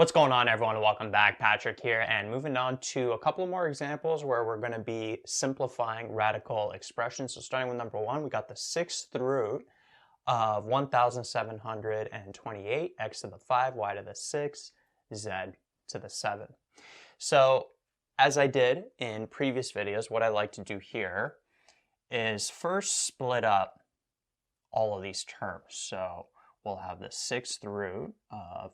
What's going on, everyone? Welcome back. Patrick here, and moving on to a couple more examples where we're going to be simplifying radical expressions. So starting with number one, we got the sixth root of 1,728, x to the 5, y to the 6, z to the 7. So as I did in previous videos, what I like to do here is first split up all of these terms. So we'll have the sixth root of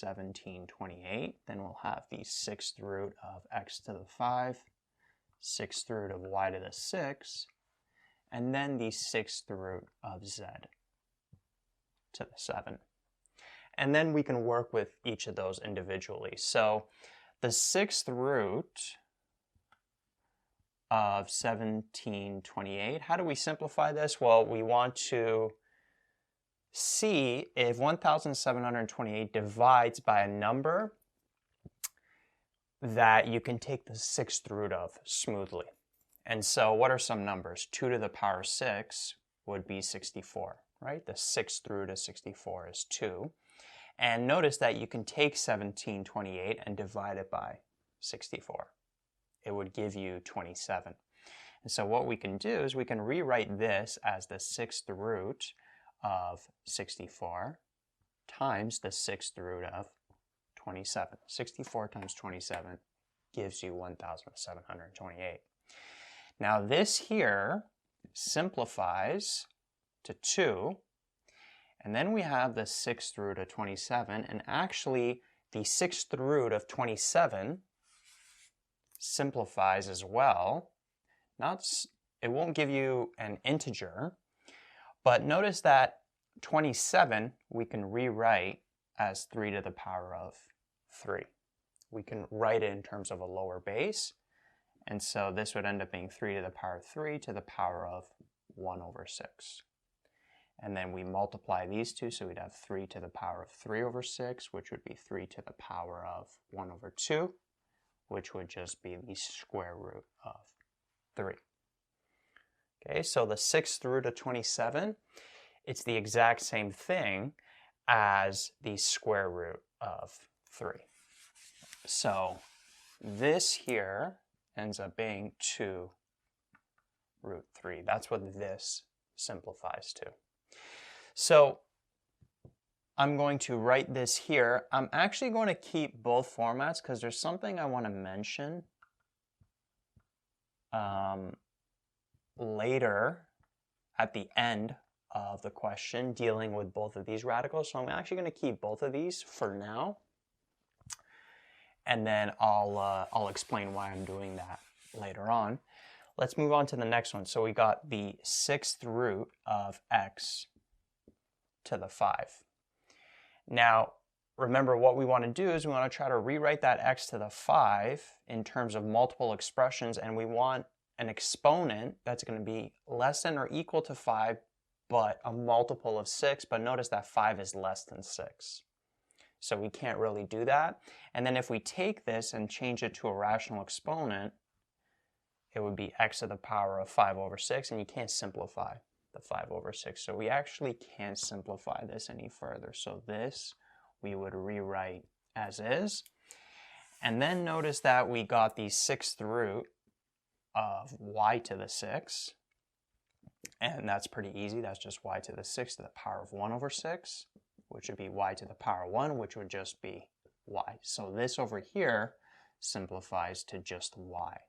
1728, then we'll have the sixth root of x to the 5, sixth root of y to the 6, and then the sixth root of z to the 7. And then we can work with each of those individually. So the sixth root of 1728, how do we simplify this? Well, we want to see if 1,728 divides by a number that you can take the sixth root of smoothly. And so what are some numbers? 2 to the power 6 would be 64, right? The sixth root of 64 is 2. And notice that you can take 1728 and divide it by 64. It would give you 27. And so what we can do is we can rewrite this as the sixth root of 64 times the sixth root of 27. 64 times 27 gives you 1,728. Now this here simplifies to 2, and then we have the sixth root of 27, and actually the sixth root of 27 simplifies as well. It won't give you an integer, but notice that 27 we can rewrite as 3 to the power of 3. We can write it in terms of a lower base, and so this would end up being 3 to the power 3 to the power of 1 over 6. And then we multiply these two, so we'd have 3 to the power of 3 over 6, which would be 3 to the power of 1 over 2, which would just be the square root of 3. Okay, so the sixth root of 27, it's the exact same thing as the square root of 3. So this here ends up being 2 root 3. That's what this simplifies to. So I'm going to write this here. I'm actually going to keep both formats because there's something I want to mention later at the end of the question dealing with both of these radicals. So I'm actually going to keep both of these for now, and then I'll explain why I'm doing that later on. Let's move on to the next one. So we got the sixth root of x to the 5. Now remember, what we want to do is we want to try to rewrite that x to the 5 in terms of multiple expressions, and we want an exponent that's going to be less than or equal to 5, but a multiple of 6. But notice that 5 is less than 6. So we can't really do that. And then if we take this and change it to a rational exponent, it would be x to the power of 5 over 6, and you can't simplify the 5 over 6. So we actually can't simplify this any further. So this we would rewrite as is. And then notice that we got the sixth root of y to the 6, and that's pretty easy. That's just y to the 6 to the power of 1 over 6, which would be y to the power 1, which would just be y. So this over here simplifies to just y.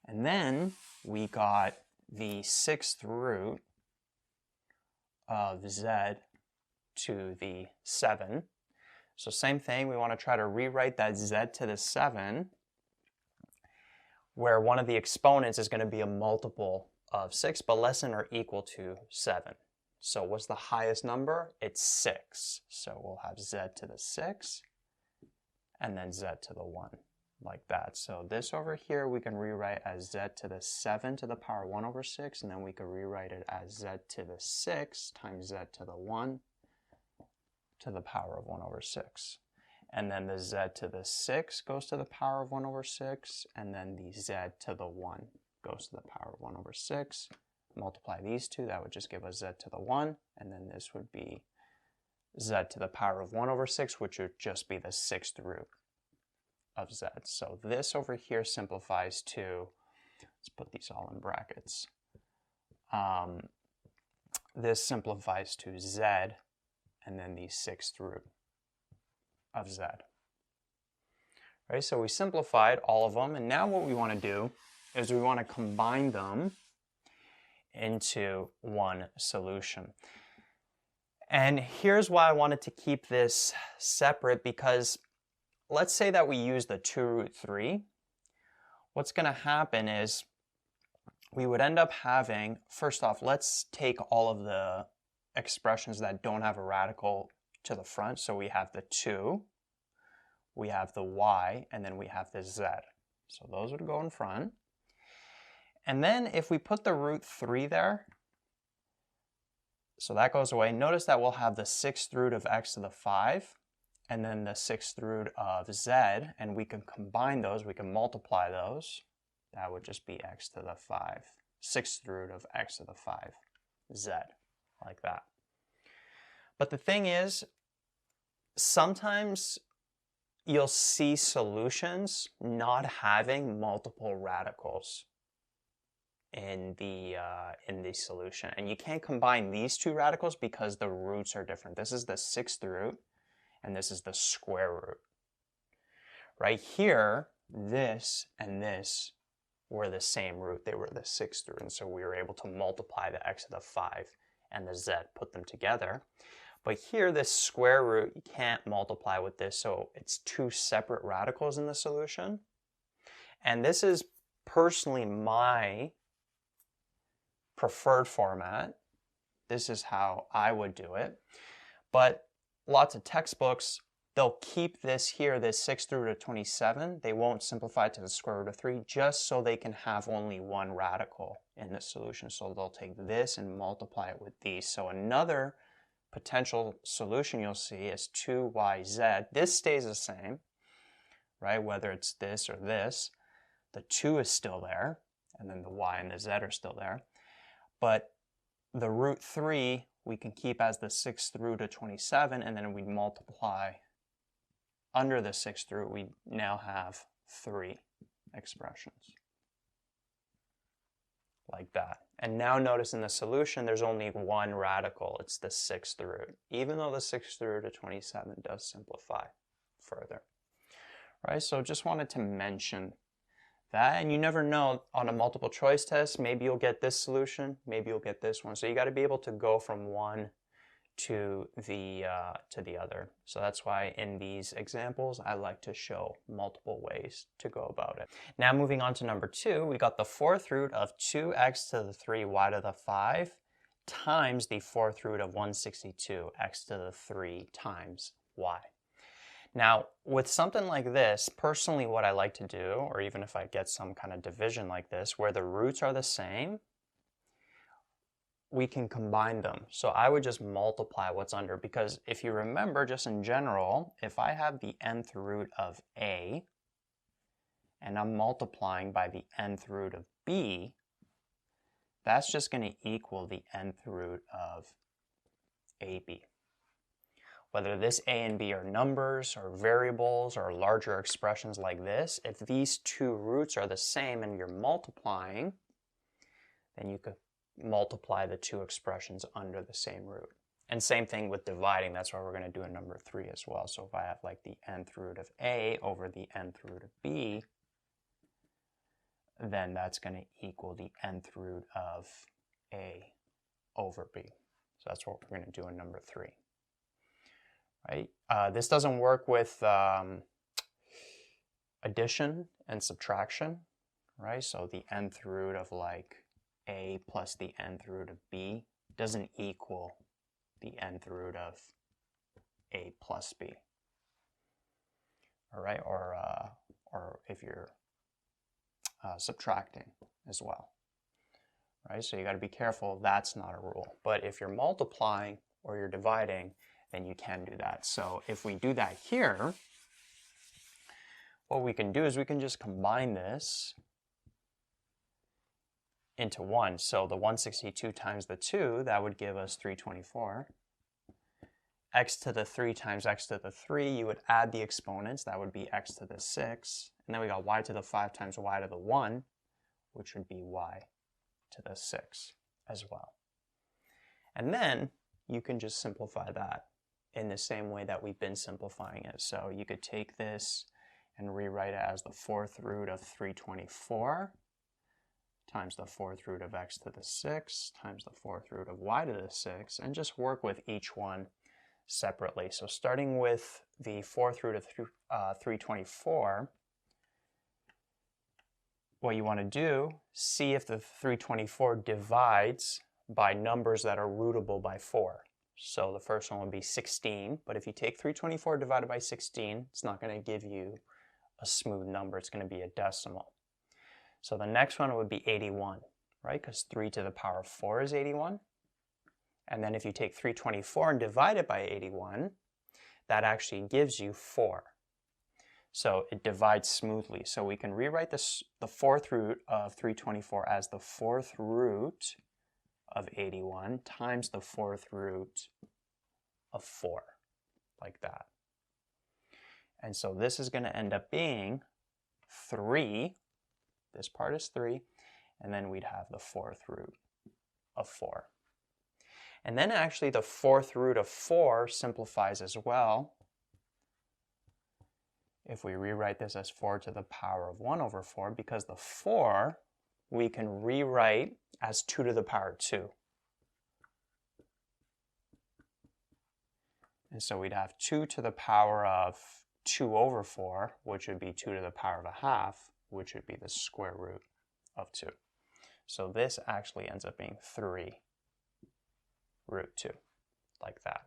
And then we got the sixth root of z to the 7. So same thing, we want to try to rewrite that z to the 7, where one of the exponents is going to be a multiple of 6, but less than or equal to 7. So what's the highest number? It's 6. So we'll have z to the 6, and then z to the 1, like that. So this over here we can rewrite as z to the 7 to the power 1 over 6, and then we can rewrite it as z to the 6 times z to the 1 to the power of 1 over 6. And then the z to the 6 goes to the power of 1 over 6, and then the z to the 1 goes to the power of 1 over 6. Multiply these two, that would just give us z to the 1, and then this would be z to the power of 1 over 6, which would just be the 6th root of z. So this over here simplifies to, let's put these all in brackets. This simplifies to z and then the 6th root of z. Right, so we simplified all of them, and now what we want to do is we want to combine them into one solution. And here's why I wanted to keep this separate, because let's say that we use the 2 root 3. What's going to happen is we would end up having, first off, let's take all of the expressions that don't have a radical to the front. So we have the 2, we have the y, and then we have the z. So those would go in front. And then if we put the root 3 there, so that goes away. Notice that we'll have the 6th root of x to the 5, and then the 6th root of z, and we can combine those, we can multiply those. That would just be x to the 5, 6th root of x to the 5, z, like that. But the thing is, sometimes you'll see solutions not having multiple radicals in the solution, and you can't combine these two radicals because the roots are different. This is the 6th root and this is the square root. Right here, this and this were the same root. They were the 6th root, and so we were able to multiply the x to the 5 and the z, put them together. But here, this square root, you can't multiply with this, so it's two separate radicals in the solution. And this is personally my preferred format. This is how I would do it. But lots of textbooks, they'll keep this here, this 6th root of 27. They won't simplify to the square root of 3 just so they can have only one radical in the solution. So they'll take this and multiply it with these. So another potential solution you'll see is 2yz. This stays the same, right? Whether it's this or this, the 2 is still there, and then the y and the z are still there. But the root 3 we can keep as the 6th root of 27, and then we multiply under the 6th root. We now have 3 expressions like that. And now notice in the solution there's only one radical. It's the 6th root, even though the 6th root of 27 does simplify further. Right, so just wanted to mention that, and you never know, on a multiple choice test, maybe you'll get this solution, maybe you'll get this one. So you got to be able to go from one to the other. So that's why in these examples, I like to show multiple ways to go about it. Now moving on to number 2, we got the 4th root of 2x to the 3 y to the 5 times the 4th root of 162 x to the 3 times y. Now, with something like this, personally what I like to do, or even if I get some kind of division like this, where the roots are the same, we can combine them. So I would just multiply what's under, because if you remember, just in general, if I have the nth root of a, and I'm multiplying by the nth root of b, that's just going to equal the nth root of ab. Whether this a and b are numbers or variables or larger expressions like this, if these two roots are the same and you're multiplying, then you could multiply the two expressions under the same root. And same thing with dividing. That's why we're going to do in number 3 as well. So if I have like the nth root of a over the nth root of b, then that's going to equal the nth root of a over b. So that's what we're going to do in number 3. Right? This doesn't work with addition and subtraction, right? So the nth root of like a plus the nth root of b doesn't equal the nth root of a plus b. All right, or if you're subtracting as well, right? So you got to be careful. That's not a rule. But if you're multiplying or you're dividing, then you can do that. So if we do that here, what we can do is we can just combine this into 1. So the 162 times the 2, that would give us 324. x to the 3 times x to the 3, you would add the exponents. That would be x to the 6. And then we got y to the 5 times y to the 1, which would be y to the 6 as well. And then you can just simplify that in the same way that we've been simplifying it. So you could take this and rewrite it as the 4th root of 324 times the 4th root of x to the 6 times the 4th root of y to the 6, and just work with each one separately. So starting with the 4th root of 324, what you want to do, see if the 324 divides by numbers that are rootable by 4. So the first one would be 16, but if you take 324 divided by 16, it's not going to give you a smooth number. It's going to be a decimal. So the next one would be 81, right? Because 3 to the power of 4 is 81. And then if you take 324 and divide it by 81, that actually gives you 4. So it divides smoothly. So we can rewrite this, the 4th root of 324 as the 4th root of 81 times the 4th root of 4, like that. And so this is going to end up being 3. This part is 3. And then we'd have the 4th root of 4. And then actually the 4th root of 4 simplifies as well. If we rewrite this as 4 to the power of 1 over 4, because the 4 we can rewrite as 2 to the power 2. And so we'd have 2 to the power of 2 over 4, which would be 2 to the power of a half, which would be the square root of 2. So this actually ends up being 3 root 2, like that.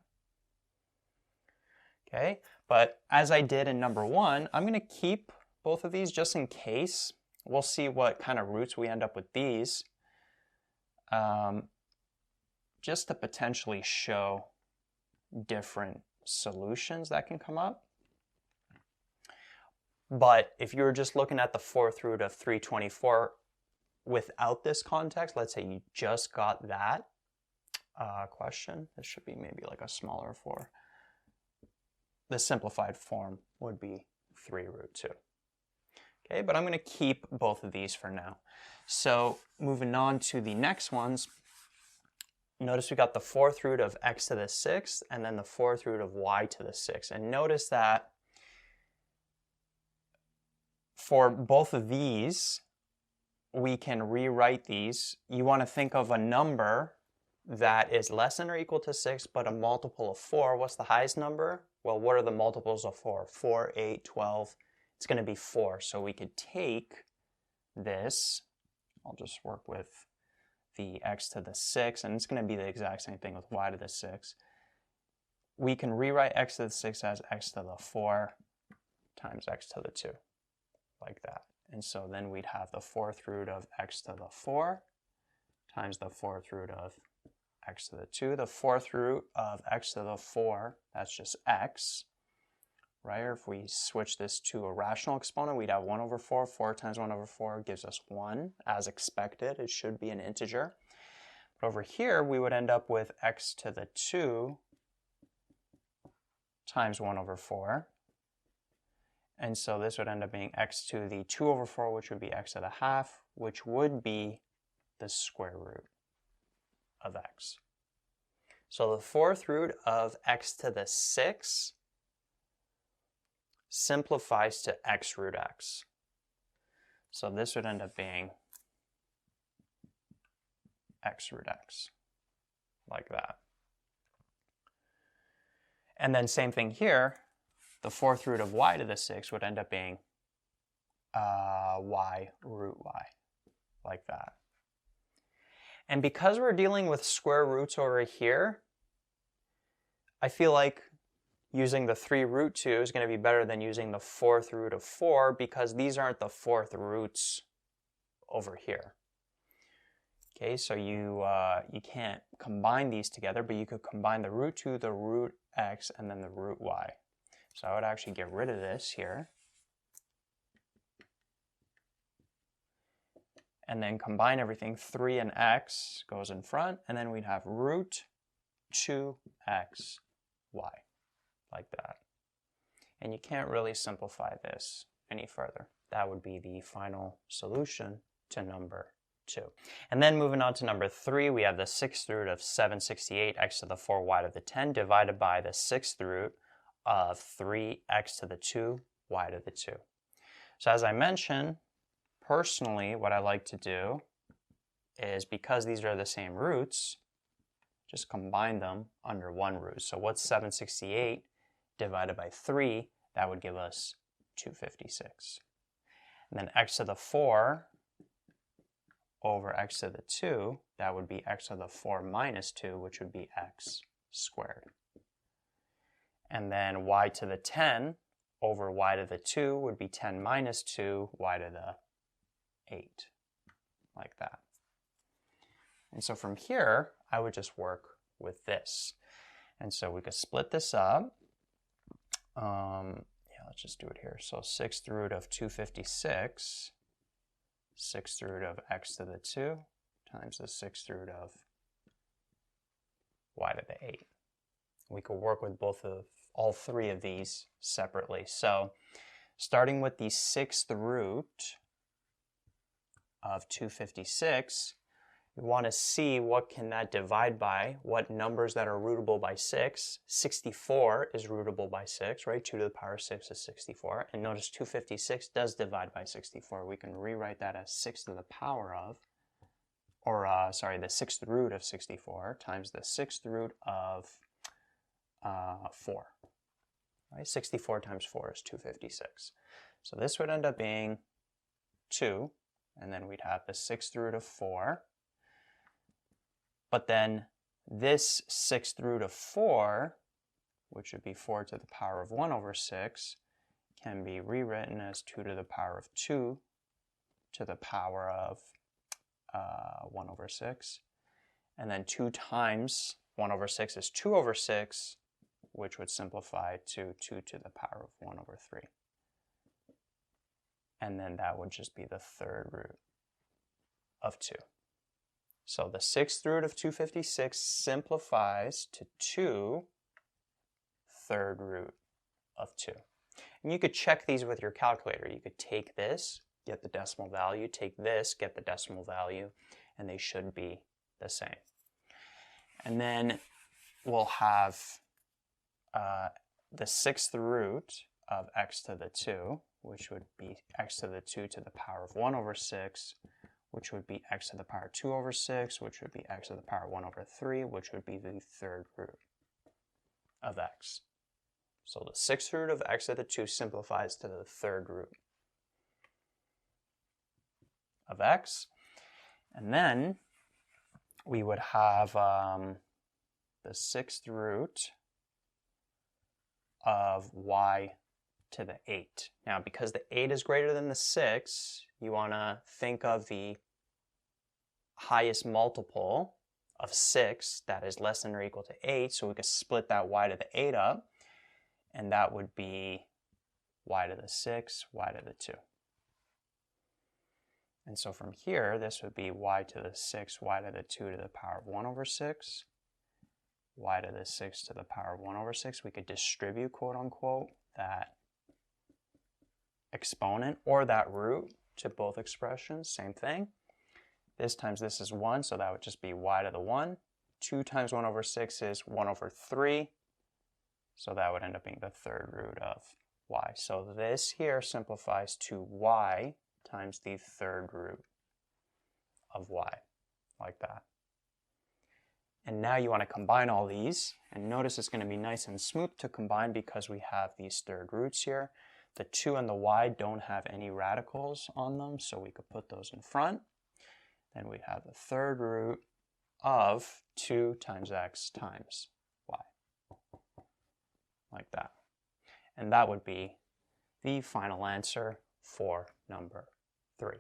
Okay, but as I did in number 1, I'm going to keep both of these just in case. We'll see what kind of roots we end up with these, just to potentially show different solutions that can come up. But if you're just looking at the 4th root of 324 without this context, let's say you just got that question, this should be maybe like a smaller 4. The simplified form would be 3 root 2. Okay, but I'm going to keep both of these for now. So moving on to the next ones, notice we got the 4th root of x to the 6th and then the 4th root of y to the 6th. And notice that for both of these, we can rewrite these. You want to think of a number that is less than or equal to 6, but a multiple of 4. What's the highest number? Well, what are the multiples of 4? 4, 8, 12. It's going to be 4. So we could take this. I'll just work with the x to the 6, and it's going to be the exact same thing with y to the 6. We can rewrite x to the 6 as x to the 4 times x to the 2, like that. And so then we'd have the 4th root of x to the 4 times the 4th root of x to the 2. The 4th root of x to the 4, that's just x, right? Or if we switch this to a rational exponent, we'd have 1 over 4. 4 times 1 over 4 gives us 1. As expected, it should be an integer. But over here, we would end up with x to the 2 times 1 over 4. And so this would end up being x to the 2 over 4, which would be x to the half, which would be the square root of x. So the 4th root of x to the 6 simplifies to x root x. So this would end up being x root x, like that. And then same thing here, the 4th root of y to the 6 would end up being y root y, like that. And because we're dealing with square roots over here, I feel like using the 3 root 2 is going to be better than using the 4th root of 4, because these aren't the 4th roots over here. Okay, so you can't combine these together, but you could combine the root 2, the root x, and then the root y. So I would actually get rid of this here. And then combine everything. 3 and x goes in front, and then we'd have root 2x y, like that. And you can't really simplify this any further. That would be the final solution to number 2. And then moving on to number 3, we have the 6th root of 768 x to the 4 y to the 10 divided by the 6th root of 3x to the 2 y to the 2. So as I mentioned, personally, what I like to do is, because these are the same roots, just combine them under one root. So what's 768 divided by 3? That would give us 256. And then x to the 4 over x to the 2, that would be x to the 4 minus 2, which would be x squared. And then y to the 10 over y to the 2 would be 10 minus 2, y to the 8, like that. And so from here, I would just work with this. And so we could split this up. Let's just do it here. So 6th root of 256, 6th root of x to the 2 times the 6th root of y to the 8. We could work with all three of these separately. So starting with the 6th root of 256, we want to see what can that divide by, what numbers that are rootable by 6. 64 is rootable by 6, right? 2 to the power 6 is 64. And notice 256 does divide by 64. We can rewrite that as 6 to the power of, or the 6th root of 64 times the 6th root of 4. Right? 64 times 4 is 256. So this would end up being 2, and then we'd have the 6th root of 4. But then this 6th root of 4, which would be 4 to the power of 1 over 6, can be rewritten as 2 to the power of 2 to the power of 1 over 6. And then 2 times 1 over 6 is 2 over 6, which would simplify to 2 to the power of 1 over 3. And then that would just be the 3rd root of 2. So the 6th root of 256 simplifies to 2 3rd root of 2. And you could check these with your calculator. You could take this, get the decimal value, take this, get the decimal value, and they should be the same. And then we'll have the 6th root of x to the 2, which would be x to the 2 to the power of 1 over 6, which would be x to the power 2 over 6, which would be x to the power 1 over 3, which would be the 3rd root of x. So the 6th root of x to the 2 simplifies to the 3rd root of x. And then we would have the 6th root of y to the 8. Now, because the 8 is greater than the 6, you want to think of the highest multiple of 6 that is less than or equal to 8. So we could split that y to the 8 up, and that would be y to the 6, y to the 2. And so from here, this would be y to the 6, y to the 2 to the power of 1 over 6, y to the 6 to the power of 1 over 6. We could distribute, quote unquote, that exponent or that root to both expressions, same thing. This times this is 1, so that would just be y to the 1. 2 times 1 over 6 is 1 over 3, so that would end up being the 3rd root of y. So this here simplifies to y times the 3rd root of y, like that. And now you want to combine all these, and notice it's going to be nice and smooth to combine because we have these 3rd roots here. The 2 and the y don't have any radicals on them, so we could put those in front. Then we'd have the 3rd root of 2 times x times y, like that. And that would be the final answer for number